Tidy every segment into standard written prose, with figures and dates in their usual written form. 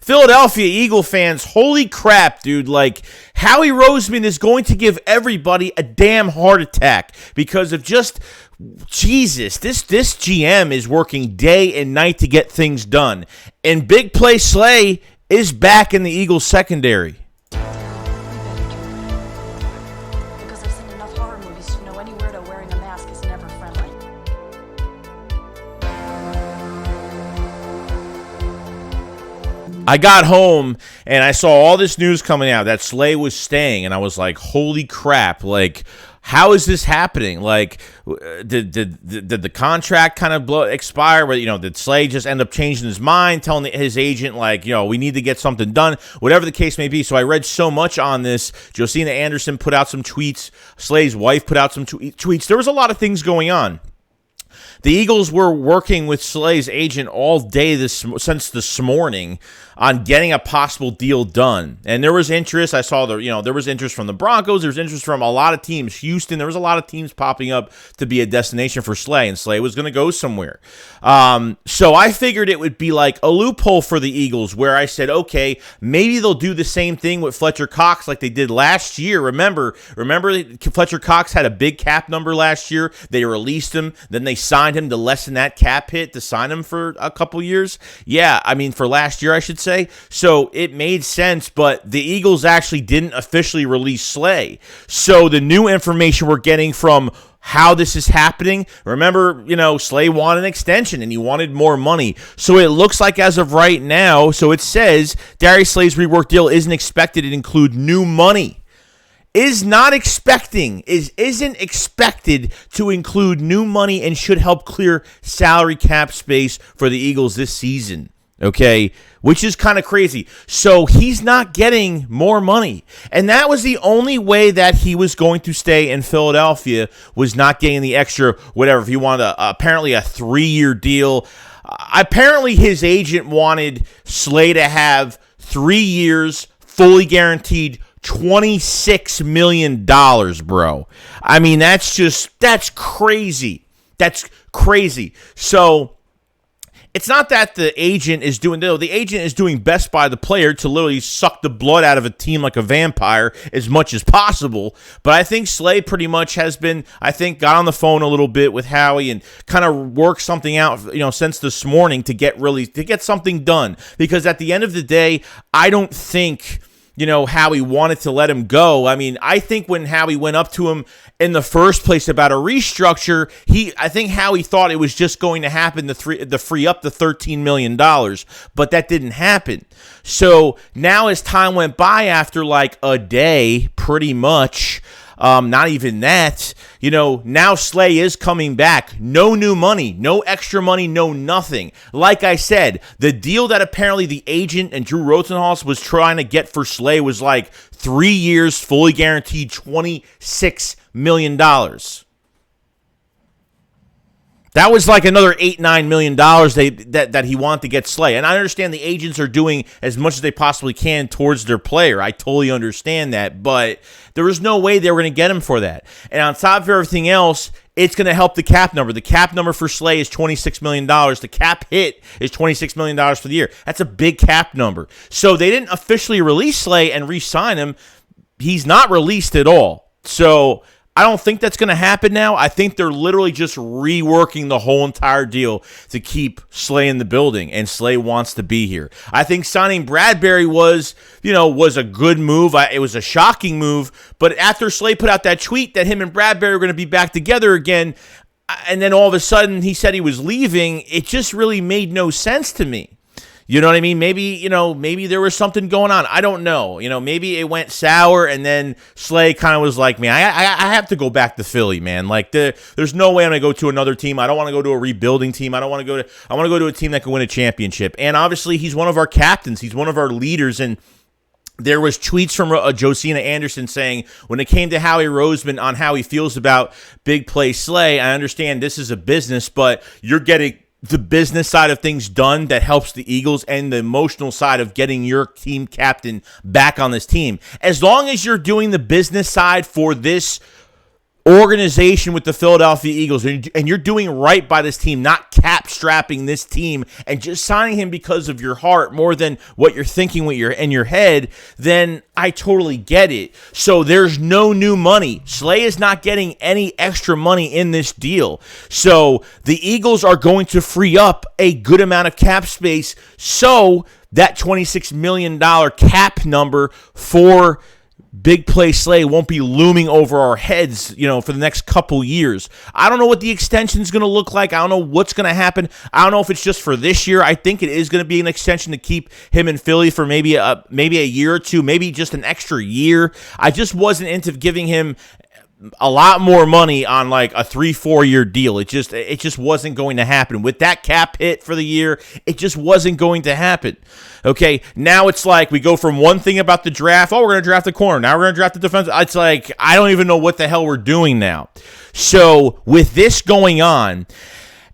Philadelphia Eagle fans, holy crap, dude. Like, Howie Roseman is going to give everybody a damn heart attack because of just, Jesus, this GM is working day and night to get things done. And Big Play Slay is back in the Eagles secondary. Because I've seen enough horror movies to know any weirdo wearing a mask is never friendly. I got home and I saw all this news coming out that Slay was staying, and I was like, holy crap, like, how is this happening? Like, did the contract kind of expire? Where, did Slay just end up changing his mind, telling his agent, like, we need to get something done, whatever the case may be. So I read so much on this. Josina Anderson put out some tweets. Slay's wife put out some tweets. There was a lot of things going on. The Eagles were working with Slay's agent all day since this morning on getting a possible deal done. And there was interest. I saw there was interest from the Broncos. There was interest from a lot of teams. Houston, there was a lot of teams popping up to be a destination for Slay, and Slay was going to go somewhere. So I figured it would be like a loophole for the Eagles where I said, okay, maybe they'll do the same thing with Fletcher Cox like they did last year. Remember Fletcher Cox had a big cap number last year. They released him. Then they signed him to lessen that cap hit to sign him for a couple years. Yeah, I mean, for last year, I should say. So it made sense, but the Eagles actually didn't officially release Slay. So the new information we're getting from how this is happening, remember, Slay wanted an extension and he wanted more money. So it looks like as of right now, so it says Darius Slay's rework deal isn't expected to include new money. Isn't expected to include new money and should help clear salary cap space for the Eagles this season. Okay, which is kind of crazy. So he's not getting more money. And that was the only way that he was going to stay in Philadelphia, was not getting the extra, whatever. If he wanted apparently a 3-year deal. Apparently his agent wanted Slay to have 3 years, fully guaranteed $26 million, bro. I mean, that's crazy. That's crazy. So it's not that the agent is doing, the agent is doing best by the player to literally suck the blood out of a team like a vampire as much as possible. But I think Slay pretty much has been, got on the phone a little bit with Howie and kind of worked something out, since this morning to get something done. Because at the end of the day, I don't think Howie wanted to let him go. I mean, I think when Howie went up to him in the first place about a restructure, I think Howie thought it was just going to happen to free up the $13 million, but that didn't happen. So now as time went by, after like a day, pretty much, not even that, now Slay is coming back. No new money, no extra money, no nothing. Like I said, the deal that apparently the agent and Drew Rosenhaus was trying to get for Slay was like 3 years, fully guaranteed $26 million. That was like another $8-9 million that he wanted to get Slay. And I understand the agents are doing as much as they possibly can towards their player. I totally understand that. But there was no way they were going to get him for that. And on top of everything else, it's going to help the cap number. The cap number for Slay is $26 million. The cap hit is $26 million for the year. That's a big cap number. So they didn't officially release Slay and re-sign him. He's not released at all. So I don't think that's going to happen now. I think they're literally just reworking the whole entire deal to keep Slay in the building, and Slay wants to be here. I think signing Bradbury was a good move. It was a shocking move, but after Slay put out that tweet that him and Bradbury were going to be back together again, and then all of a sudden he said he was leaving, it just really made no sense to me. You know what I mean? Maybe there was something going on. I don't know. Maybe it went sour, and then Slay kind of was like, man, I have to go back to Philly, man. Like, there's no way I'm going to go to another team. I don't want to go to a rebuilding team. I want to go to a team that can win a championship. And obviously, he's one of our captains. He's one of our leaders, and there was tweets from Josina Anderson saying when it came to Howie Roseman on how he feels about Big Play Slay, I understand this is a business, but you're getting the business side of things done that helps the Eagles, and the emotional side of getting your team captain back on this team. As long as you're doing the business side for this organization with the Philadelphia Eagles, and you're doing right by this team, not cap strapping this team and just signing him because of your heart more than what you're thinking with in your head, then I totally get it. So there's no new money. Slay is not getting any extra money in this deal. So the Eagles are going to free up a good amount of cap space, so that $26 million cap number for Big Play Slay won't be looming over our heads, for the next couple years. I don't know what the extension is going to look like. I don't know what's going to happen. I don't know if it's just for this year. I think it is going to be an extension to keep him in Philly for maybe a year or two, maybe just an extra year. I just wasn't into giving him a lot more money on like a 3-4 year deal. It just wasn't going to happen. With that cap hit for the year, it just wasn't going to happen. Okay, now it's like we go from one thing about the draft, we're going to draft the corner. Now we're going to draft the defense. It's like I don't even know what the hell we're doing now. So with this going on,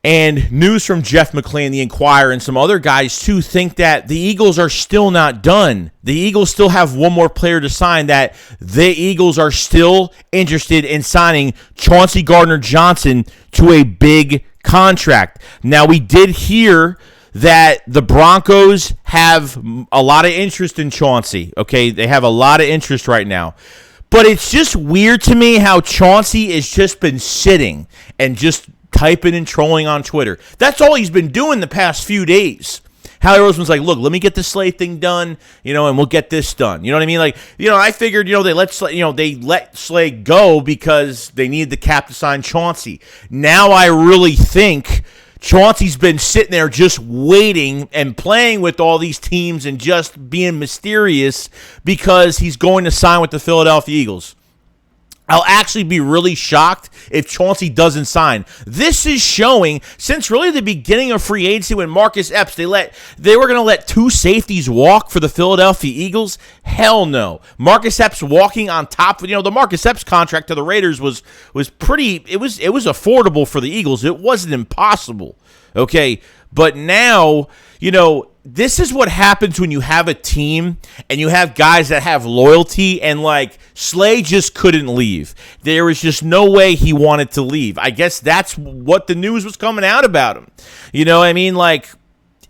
and news from Jeff McClain, the Inquirer, and some other guys too think that the Eagles are still not done. The Eagles still have one more player to sign, that the Eagles are still interested in signing Chauncey Gardner-Johnson to a big contract. Now, we did hear that the Broncos have a lot of interest in Chauncey. Okay, they have a lot of interest right now. But it's just weird to me how Chauncey has just been sitting and just typing and trolling on Twitter. That's all he's been doing the past few days. Howie Roseman's like, look, let me get the Slay thing done, and we'll get this done. You know what I mean? Like, I figured, they let Slay go because they needed the cap to sign Chauncey. Now I really think Chauncey's been sitting there just waiting and playing with all these teams and just being mysterious because he's going to sign with the Philadelphia Eagles. I'll actually be really shocked if Chauncey doesn't sign. This is showing, since really the beginning of free agency when Marcus Epps, they were going to let two safeties walk for the Philadelphia Eagles. Hell no. Marcus Epps walking on top of, the Marcus Epps contract to the Raiders was pretty, it was affordable for the Eagles. It wasn't impossible. Okay. But now, this is what happens when you have a team and you have guys that have loyalty, and like Slay just couldn't leave. There was just no way he wanted to leave. I guess that's what the news was coming out about him. You know what I mean? Like,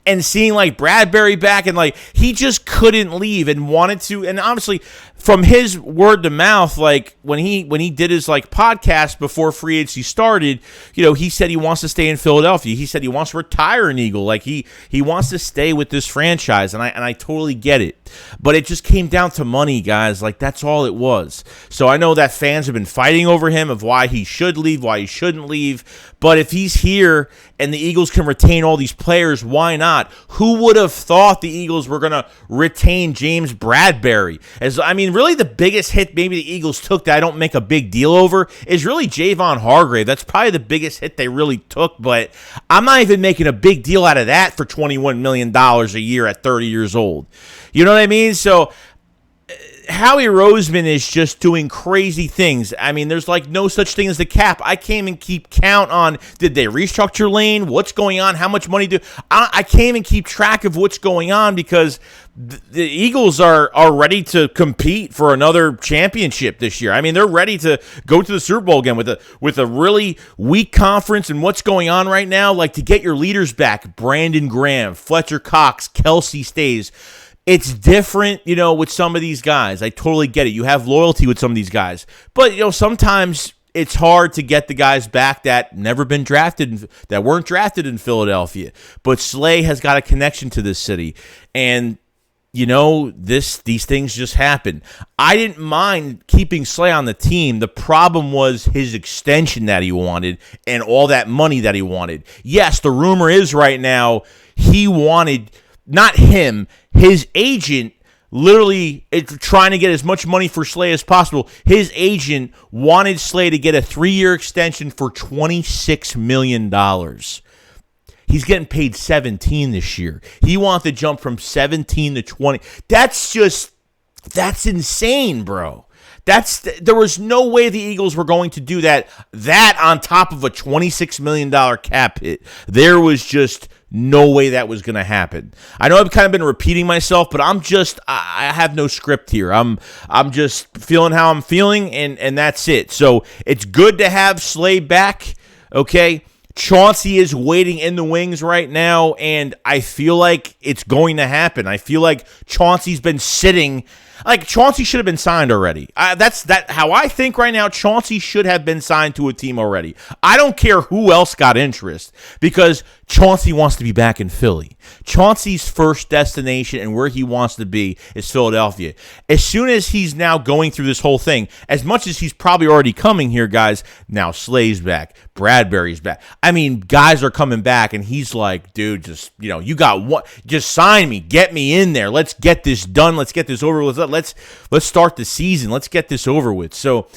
and seeing like Bradbury back, and like he just couldn't leave and wanted to. And honestly, from his word to mouth, like when he did his like podcast before free agency started, he said he wants to stay in Philadelphia. He said he wants to retire an Eagle. Like he wants to stay with this franchise, and I totally get it. But it just came down to money, guys. Like that's all it was. So I know that fans have been fighting over him of why he should leave, why he shouldn't leave. But if he's here and the Eagles can retain all these players, why not? Who would have thought the Eagles were going to retain James Bradbury? Really the biggest hit maybe the Eagles took that I don't make a big deal over is really Javon Hargrave. That's probably the biggest hit they really took, but I'm not even making a big deal out of that for $21 million a year at 30 years old. You know what I mean? So Howie Roseman is just doing crazy things. There's like no such thing as the cap. I can't even keep count on, did they restructure Lane? What's going on? How much money I can't even keep track of what's going on because the Eagles are ready to compete for another championship this year. They're ready to go to the Super Bowl again with a really weak conference and what's going on right now. Like to get your leaders back, Brandon Graham, Fletcher Cox, Kelsey Stays. It's different, with some of these guys. I totally get it. You have loyalty with some of these guys. But, sometimes it's hard to get the guys back that never been drafted, that weren't drafted in Philadelphia. But Slay has got a connection to this city. And, these things just happen. I didn't mind keeping Slay on the team. The problem was his extension that he wanted and all that money that he wanted. Yes, the rumor is right now he wanted, not him, his agent literally trying to get as much money for Slay as possible. His agent wanted Slay to get a 3-year extension for $26 million. He's getting paid 17 this year. He wanted to jump from 17 to 20. That's insane, bro. There was no way the Eagles were going to do that. That on top of a $26 million cap hit. There was just no way that was going to happen. I know I've kind of been repeating myself, but I have no script here. I'm just feeling how I'm feeling, and that's it. So it's good to have Slay back, okay? Chauncey is waiting in the wings right now, and I feel like it's going to happen. I feel like Chauncey's been sitting. Like, Chauncey should have been signed already. That's how I think right now. Chauncey should have been signed to a team already. I don't care who else got interest, because Chauncey wants to be back in Philly. Chauncey's first destination and where he wants to be is Philadelphia. As soon as he's now going through this whole thing, as much as he's probably already coming here, guys, now Slay's back. Bradbury's back. I mean, guys are coming back, and he's like, dude, just, you got what? Just sign me. Get me in there. Let's get this done. Let's get this over with. Let's start the season. Let's get this over with. So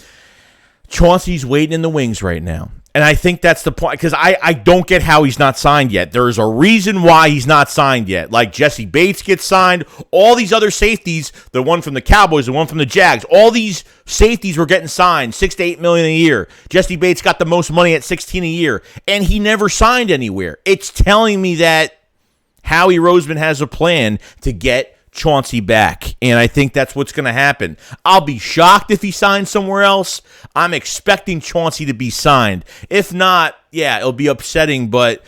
Chauncey's waiting in the wings right now. And I think that's the point, because I don't get how he's not signed yet. There is a reason why he's not signed yet. Like, Jesse Bates gets signed. All these other safeties, the one from the Cowboys, the one from the Jags, all these safeties were getting signed, $6 to $8 million a year. Jesse Bates got the most money at $16 a year, and he never signed anywhere. It's telling me that Howie Roseman has a plan to get Chauncey back, and I think that's what's going to happen. I'll be shocked if he signs somewhere else. I'm expecting Chauncey to be signed. If not, yeah, it'll be upsetting, but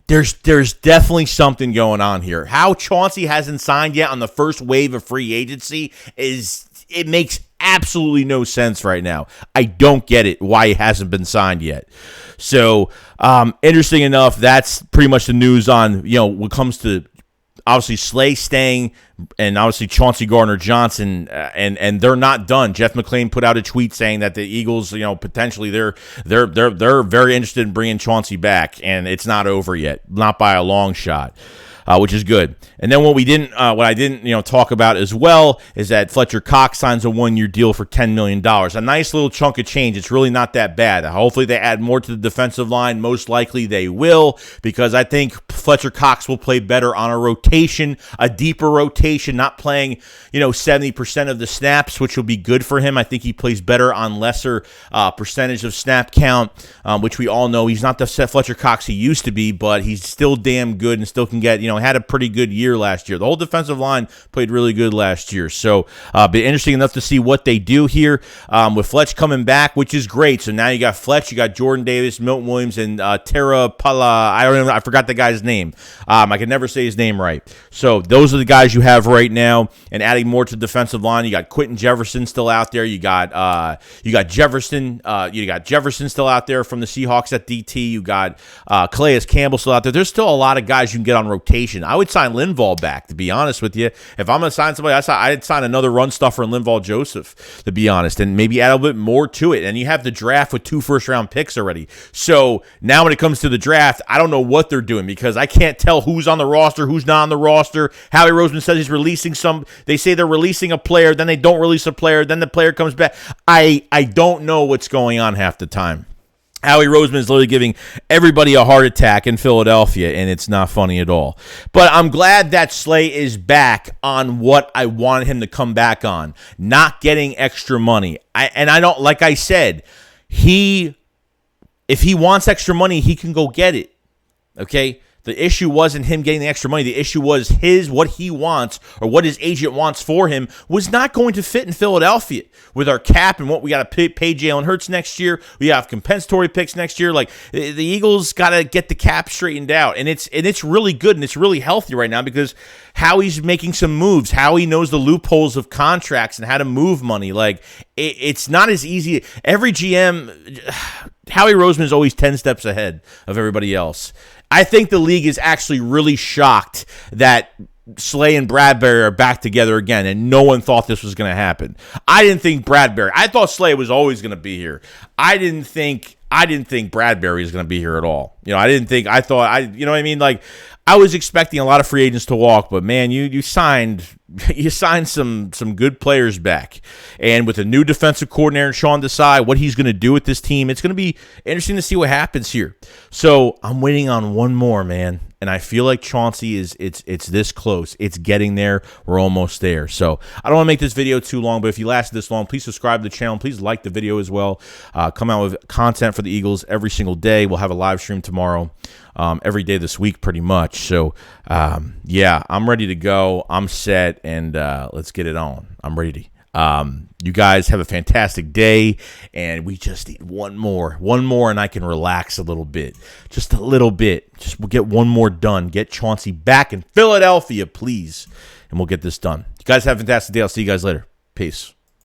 there's definitely something going on here. How Chauncey hasn't signed yet on the first wave of free agency it makes absolutely no sense right now. I don't get it, why he hasn't been signed yet. So, interesting enough, that's pretty much the news on, what comes to obviously Slay staying, and obviously Chauncey Gardner-Johnson, and they're not done. Jeff McClain put out a tweet saying that the Eagles, potentially they're very interested in bringing Chauncey back, and it's not over yet, not by a long shot. Which is good. And then what I didn't talk about as well is that Fletcher Cox signs a 1-year deal for $10 million. A nice little chunk of change. It's really not that bad. Hopefully they add more to the defensive line. Most likely they will, because I think Fletcher Cox will play better on a rotation, a deeper rotation, not playing 70% of the snaps, which will be good for him. I think he plays better on lesser percentage of snap count, which we all know he's not the Fletcher Cox he used to be, but he's still damn good and still can get, had a pretty good year last year. The whole defensive line played really good last year. So, be interesting enough to see what they do here with Fletch coming back, which is great. So now you got Fletch, you got Jordan Davis, Milton Williams, and Tara Pala. I forgot the guy's name. I can never say his name right. So those are the guys you have right now, and adding more to the defensive line. You got Quentin Jefferson still out there. You got Jefferson. You got Jefferson still out there from the Seahawks at DT. You got Calais Campbell still out there. There's still a lot of guys you can get on rotation. I would sign Linval back, to be honest with you. If I'm going to sign somebody, I'd sign another run stuffer in Linval Joseph, to be honest, and maybe add a little bit more to it. And you have the draft with 2 first-round picks already. So now when it comes to the draft, I don't know what they're doing, because I can't tell who's on the roster, who's not on the roster. Howie Roseman says he's releasing some. They say they're releasing a player, then they don't release a player, then the player comes back. I don't know what's going on half the time. Howie Roseman is literally giving everybody a heart attack in Philadelphia, and it's not funny at all. But I'm glad that Slay is back on what I wanted him to come back on, not getting extra money. I don't, like I said, if he wants extra money, he can go get it, okay? The issue wasn't him getting the extra money. The issue was what he wants, or what his agent wants for him, was not going to fit in Philadelphia with our cap and what we got to pay Jalen Hurts next year. We have compensatory picks next year. Like, the Eagles got to get the cap straightened out, and it's really good and it's really healthy right now, because Howie's making some moves. Howie knows the loopholes of contracts and how to move money. Like, it's not as easy. Every GM, Howie Roseman is always 10 steps ahead of everybody else. I think the league is actually really shocked that Slay and Bradbury are back together again, and no one thought this was going to happen. I didn't think Bradbury. I thought Slay was always going to be here. I didn't think Bradbury was going to be here at all. You know know what I mean? Like, I was expecting a lot of free agents to walk, but man, you signed you signed some good players back. And with a new defensive coordinator, Sean Desai, what he's going to do with this team, it's going to be interesting to see what happens here. So I'm waiting on one more, man. And I feel like Chauncey it's this close. It's getting there. We're almost there. So I don't want to make this video too long, but if you lasted this long, please subscribe to the channel. Please like the video as well. Come out with content for the Eagles every single day. We'll have a live stream tomorrow, every day this week pretty much. So, yeah, I'm ready to go. I'm set, and let's get it on. I'm ready. You guys have a fantastic day, and we just need one more, and I can relax a little bit, just a little bit. Just we'll get one more done. Get Chauncey back in Philadelphia, please, and we'll get this done. You guys have a fantastic day. I'll see you guys later. Peace.